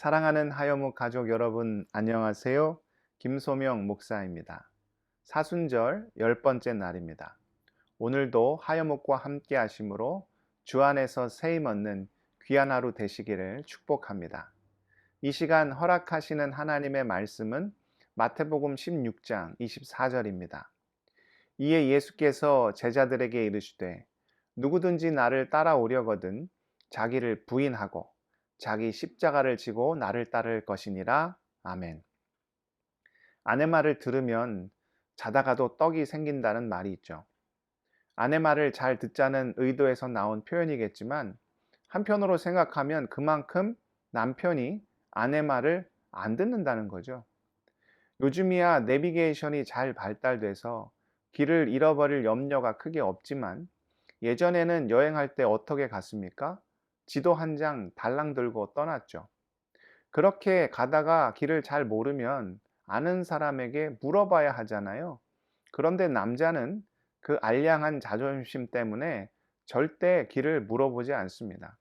사랑하는 하여묵 가족 여러분, 안녕하세요. 김소명 목사입니다. 사순절 10번째 날입니다. 오늘도 하여묵과 함께 하심으로 주 안에서 새 힘 얻는 귀한 하루 되시기를 축복합니다. 이 시간 허락하시는 하나님의 말씀은 마태복음 16장 24절입니다. 이에 예수께서 제자들에게 이르시되 누구든지 나를 따라오려거든 자기를 부인하고 자기 십자가를 지고 나를 따를 것이니라. 아멘. 아내 말을 들으면 자다가도 떡이 생긴다는 말이 있죠. 아내 말을 잘 듣자는 의도에서 나온 표현이겠지만 한편으로 생각하면 그만큼 남편이 아내 말을 안 듣는다는 거죠. 요즘이야 내비게이션이 잘 발달돼서 길을 잃어버릴 염려가 크게 없지만 예전에는 여행할 때 어떻게 갔습니까? 지도 한 장 달랑 들고 떠났죠. 그렇게 가다가 길을 잘 모르면 아는 사람에게 물어봐야 하잖아요. 그런데 남자는 그 알량한 자존심 때문에 절대 길을 물어보지 않습니다.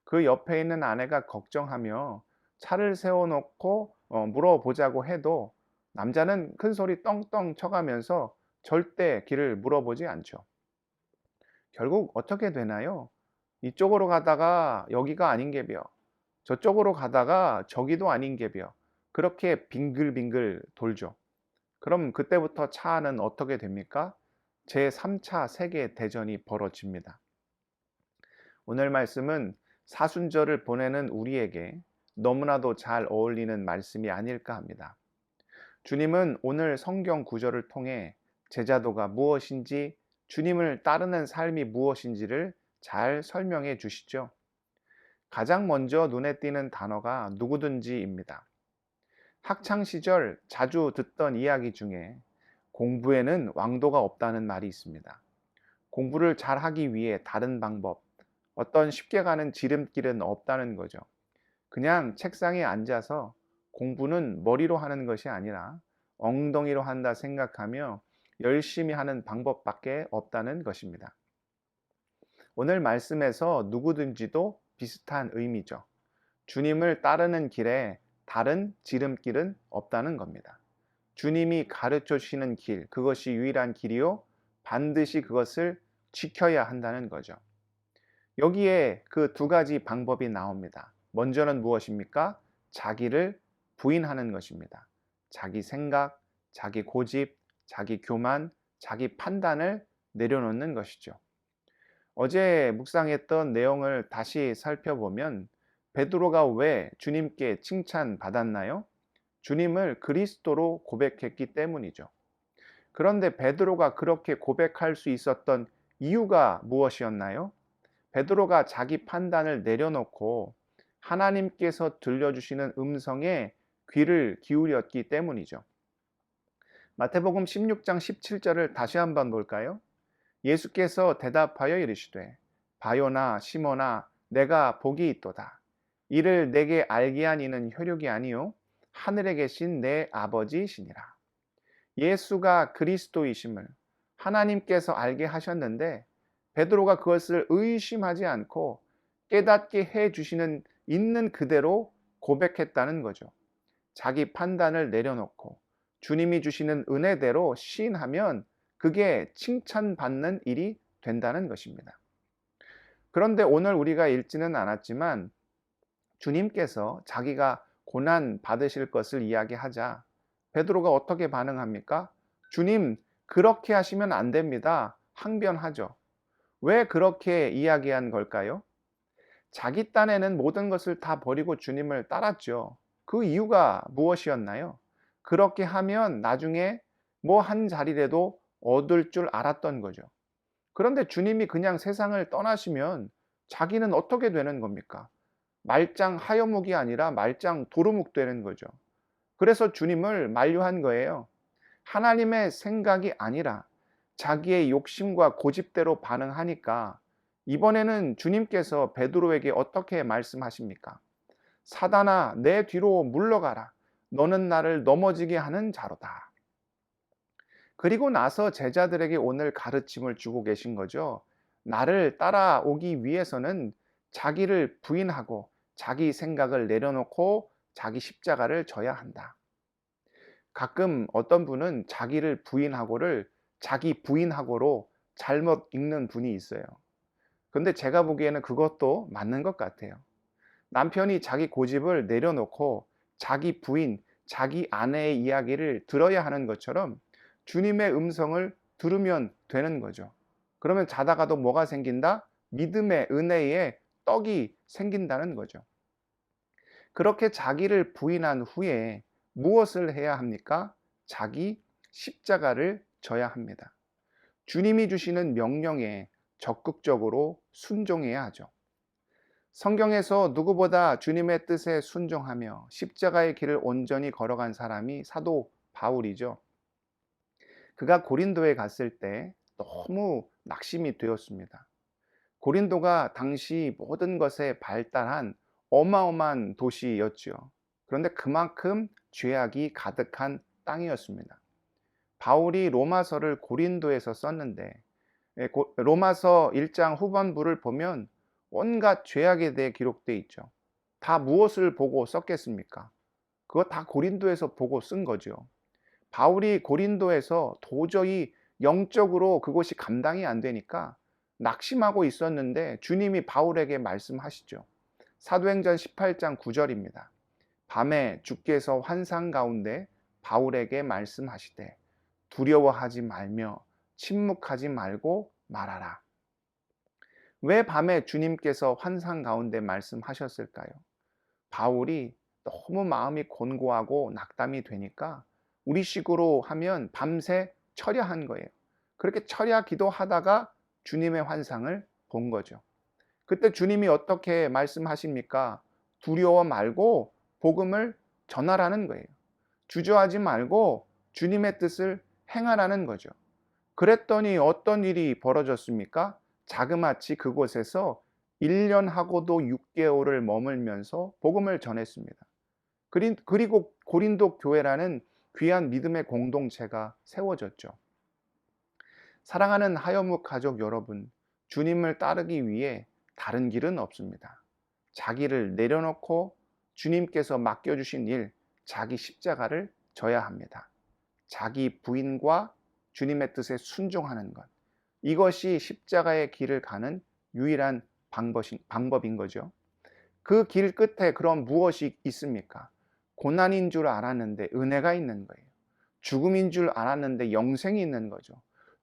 그 옆에 있는 아내가 걱정하며 차를 세워놓고 물어보자고 해도 남자는 큰 소리 떵떵 쳐가면서 절대 길을 물어보지 않죠. 결국 어떻게 되나요? 이쪽으로 가다가 여기가 아닌게벼, 저쪽으로 가다가 저기도 아닌게벼, 그렇게 빙글빙글 돌죠. 그럼 그때부터 차 안은 어떻게 됩니까? 제3차 세계 대전이 벌어집니다. 오늘 말씀은 사순절을 보내는 우리에게 너무나도 잘 어울리는 말씀이 아닐까 합니다. 주님은 오늘 성경 구절을 통해 제자도가 무엇인지, 주님을 따르는 삶이 무엇인지를 잘 설명해 주시죠. 가장 먼저 눈에 띄는 단어가 누구든지입니다. 학창 시절 자주 듣던 이야기 중에 공부에는 왕도가 없다는 말이 있습니다. 공부를 잘 하기 위해 다른 방법, 어떤 쉽게 가는 지름길은 없다는 거죠. 그냥 책상에 앉아서 공부는 머리로 하는 것이 아니라 엉덩이로 한다 생각하며 열심히 하는 방법밖에 없다는 것입니다. 오늘 말씀에서 누구든지도 비슷한 의미죠. 주님을 따르는 길에 다른 지름길은 없다는 겁니다. 주님이 가르쳐 주시는 길, 그것이 유일한 길이요. 반드시 그것을 지켜야 한다는 거죠. 여기에 그 두 가지 방법이 나옵니다. 먼저는 무엇입니까? 자기를 부인하는 것입니다. 자기 생각, 자기 고집, 자기 교만, 자기 판단을 내려놓는 것이죠. 어제 묵상했던 내용을 다시 살펴보면 베드로가 왜 주님께 칭찬받았나요? 주님을 그리스도로 고백했기 때문이죠. 그런데 베드로가 그렇게 고백할 수 있었던 이유가 무엇이었나요? 베드로가 자기 판단을 내려놓고 하나님께서 들려주시는 음성에 귀를 기울였기 때문이죠. 마태복음 16장 17절을 다시 한번 볼까요? 예수께서 대답하여 이르시되 바요나 시몬아 내가 복이 있도다. 이를 내게 알게 한 이는 혈육이 아니요 하늘에 계신 내 아버지시니라. 예수가 그리스도이심을 하나님께서 알게 하셨는데 베드로가 그것을 의심하지 않고 깨닫게 해 주시는 있는 그대로 고백했다는 거죠. 자기 판단을 내려놓고 주님이 주시는 은혜대로 시인하면 그게 칭찬받는 일이 된다는 것입니다. 그런데 오늘 우리가 읽지는 않았지만 주님께서 자기가 고난 받으실 것을 이야기하자 베드로가 어떻게 반응합니까? 주님, 그렇게 하시면 안 됩니다. 항변하죠. 왜 그렇게 이야기한 걸까요? 자기 딴에는 모든 것을 다 버리고 주님을 따랐죠. 그 이유가 무엇이었나요? 그렇게 하면 나중에 뭐 한 자리라도 얻을 줄 알았던 거죠. 그런데 주님이 그냥 세상을 떠나시면 자기는 어떻게 되는 겁니까? 말짱 하여묵이 아니라 말짱 도루묵 되는 거죠. 그래서 주님을 만류한 거예요. 하나님의 생각이 아니라 자기의 욕심과 고집대로 반응하니까 이번에는 주님께서 베드로에게 어떻게 말씀하십니까? 사단아, 내 뒤로 물러가라. 너는 나를 넘어지게 하는 자로다. 그리고 나서 제자들에게 오늘 가르침을 주고 계신 거죠. 나를 따라오기 위해서는 자기를 부인하고 자기 생각을 내려놓고 자기 십자가를 져야 한다. 가끔 어떤 분은 자기를 부인하고를 자기 부인하고로 잘못 읽는 분이 있어요. 근데 제가 보기에는 그것도 맞는 것 같아요. 남편이 자기 고집을 내려놓고 자기 부인, 자기 아내의 이야기를 들어야 하는 것처럼 주님의 음성을 들으면 되는 거죠. 그러면 자다가도 뭐가 생긴다? 믿음의 은혜의 떡이 생긴다는 거죠. 그렇게 자기를 부인한 후에 무엇을 해야 합니까? 자기 십자가를 져야 합니다. 주님이 주시는 명령에 적극적으로 순종해야 하죠. 성경에서 누구보다 주님의 뜻에 순종하며 십자가의 길을 온전히 걸어간 사람이 사도 바울이죠. 그가 고린도에 갔을 때 너무 낙심이 되었습니다. 고린도가 당시 모든 것에 발달한 어마어마한 도시였죠. 그런데 그만큼 죄악이 가득한 땅이었습니다. 바울이 로마서를 고린도에서 썼는데 로마서 1장 후반부를 보면 온갖 죄악에 대해 기록되어 있죠. 다 무엇을 보고 썼겠습니까? 그거 다 고린도에서 보고 쓴 거죠. 바울이 고린도에서 도저히 영적으로 그것이 감당이 안 되니까 낙심하고 있었는데 주님이 바울에게 말씀하시죠. 사도행전 18장 9절입니다. 밤에 주께서 환상 가운데 바울에게 말씀하시되 두려워하지 말며 침묵하지 말고 말하라. 왜 밤에 주님께서 환상 가운데 말씀하셨을까요? 바울이 너무 마음이 곤고하고 낙담이 되니까 우리식으로 하면 밤새 철야한 거예요. 그렇게 철야 기도하다가 주님의 환상을 본 거죠. 그때 주님이 어떻게 말씀하십니까? 두려워 말고 복음을 전하라는 거예요. 주저하지 말고 주님의 뜻을 행하라는 거죠. 그랬더니 어떤 일이 벌어졌습니까? 자그마치 그곳에서 1년하고도 6개월을 머물면서 복음을 전했습니다. 그리고 고린도 교회라는 귀한 믿음의 공동체가 세워졌죠. 사랑하는 하여묵 가족 여러분, 주님을 따르기 위해 다른 길은 없습니다. 자기를 내려놓고 주님께서 맡겨주신 일, 자기 십자가를 져야 합니다. 자기 부인과 주님의 뜻에 순종하는 것. 이것이 십자가의 길을 가는 유일한 방법인 거죠. 그 길 끝에 그럼 무엇이 있습니까? 고난인 줄 알았는데 은혜가 있는 거예요. 죽음인 줄 알았는데 영생이 있는 거죠.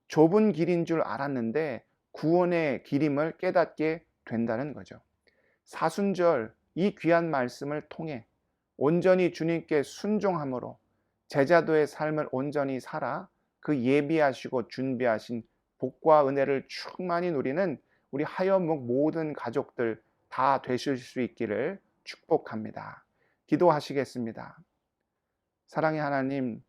좁은 길인 줄 알았는데 구원의 길임을 깨닫게 된다는 거죠. 사순절 이 귀한 말씀을 통해 온전히 주님께 순종함으로 제자도의 삶을 온전히 살아 그 예비하시고 준비하신 복과 은혜를 충만히 누리는 우리 하여묵 모든 가족들 다 되실 수 있기를 축복합니다. 기도하시겠습니다. 사랑의 하나님,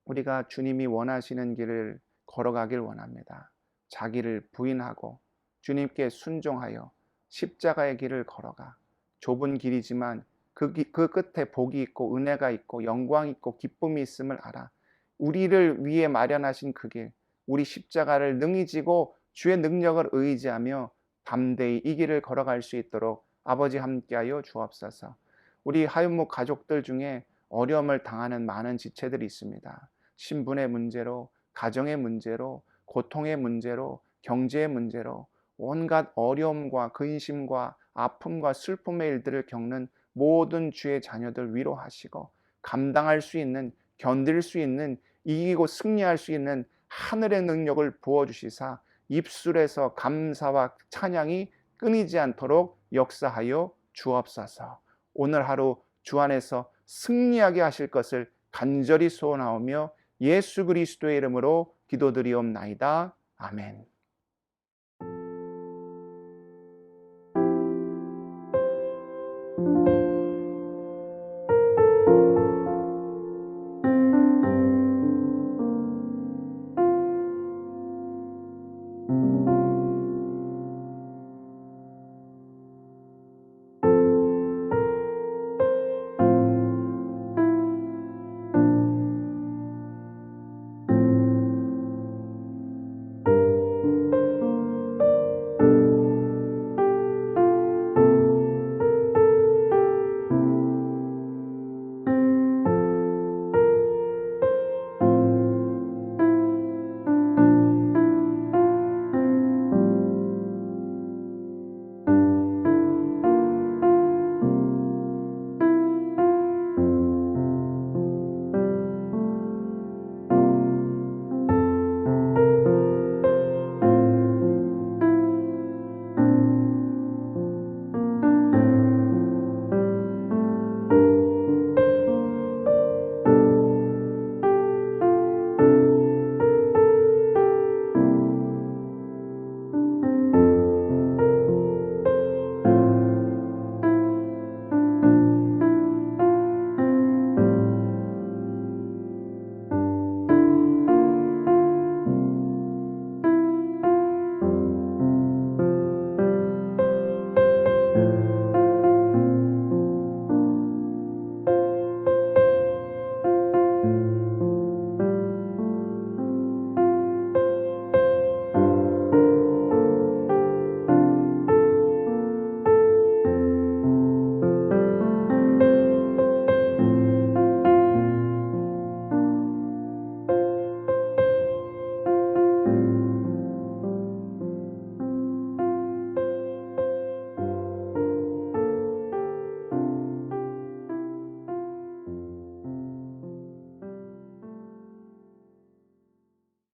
우리가 주님이 원하시는 길을 걸어가길 원합니다. 자기를 부인하고 주님께 순종하여 십자가의 길을 걸어가 좁은 길이지만 그 끝에 복이 있고 은혜가 있고 영광이 있고 기쁨이 있음을 알아. 우리를 위해 마련하신 그 길, 우리 십자가를 능히 지고 주의 능력을 의지하며 담대히 이 길을 걸어갈 수 있도록 아버지 함께하여 주옵소서. 우리 하윤목 가족들 중에 어려움을 당하는 많은 지체들이 있습니다. 신분의 문제로, 가정의 문제로, 고통의 문제로, 경제의 문제로 온갖 어려움과 근심과 아픔과 슬픔의 일들을 겪는 모든 주의 자녀들 위로하시고 감당할 수 있는, 견딜 수 있는, 이기고 승리할 수 있는 하늘의 능력을 부어주시사 입술에서 감사와 찬양이 끊이지 않도록 역사하여 주옵소서. 오늘 하루 주 안에서 승리하게 하실 것을 간절히 소원하오며 예수 그리스도의 이름으로 기도드리옵나이다. 아멘.